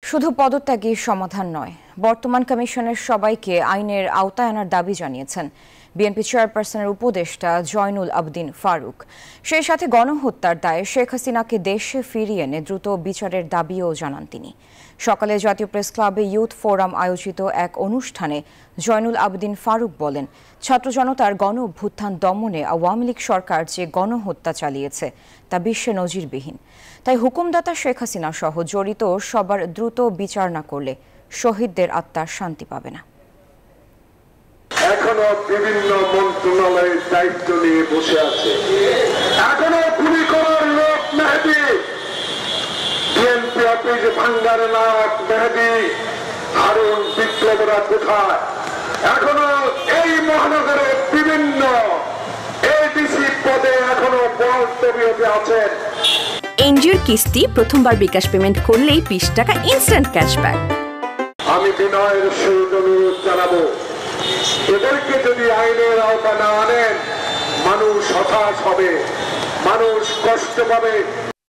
শুধু পদত্যাগই সমাধান নয়, বর্তমান কমিশনের সবাইকে আইনের আওতায় আনার দাবি জানিয়েছেন বিএনপি চেয়ারপারসনের উপদেষ্টা জয়নুল আবদিন ফারুক। সেই সাথে গণহত্যার দায়ে শেখ হাসিনাকে দেশে ফিরিয়ে এনে দ্রুত বিচারের দাবিও জানান তিনি। সকালে জাতীয় প্রেস ক্লাবে ইউথ ফোরাম আয়োজিত এক অনুষ্ঠানে জয়নুল আবদিন ফারুক বলেন, ছাত্র জনতার গণ অভ্যুত্থান দমনে আওয়ামী লীগ সরকার যে গণহত্যা চালিয়েছে তা বিশ্বে নজিরবিহীন। তাই হুকুমদাতা শেখ হাসিনা সহ জড়িত সবার দ্রুত বিচার না করলে শহীদদের আত্মার শান্তি পাবে না। এখনো বিভিন্ন মন্ত্রণালয়ের দায়িত্ব নিয়ে বসে আছে, এখনো গুলি করার লোক মেহেদী, বিএনপি অফিস ভাঙ্গার নাক মেহেদী, হারুন বিপ্লবরা কোথায়? এখনো এই মহানগরের বিভিন্ন এডিসি পদে এখনো বলতবিয়তে আছেন। এনজিওর কিস্তি প্রথমবার বিকাশ পেমেন্ট করলেই 20 টাকা ইনস্ট্যান্ট ক্যাশব্যাক। আমি বিনয়ের সহিত অনুরোধ জানাবো, এদেরকে যদি আইনের আওতা না আনেন, মানুষ হতাশ হবে, মানুষ কষ্ট পাবে।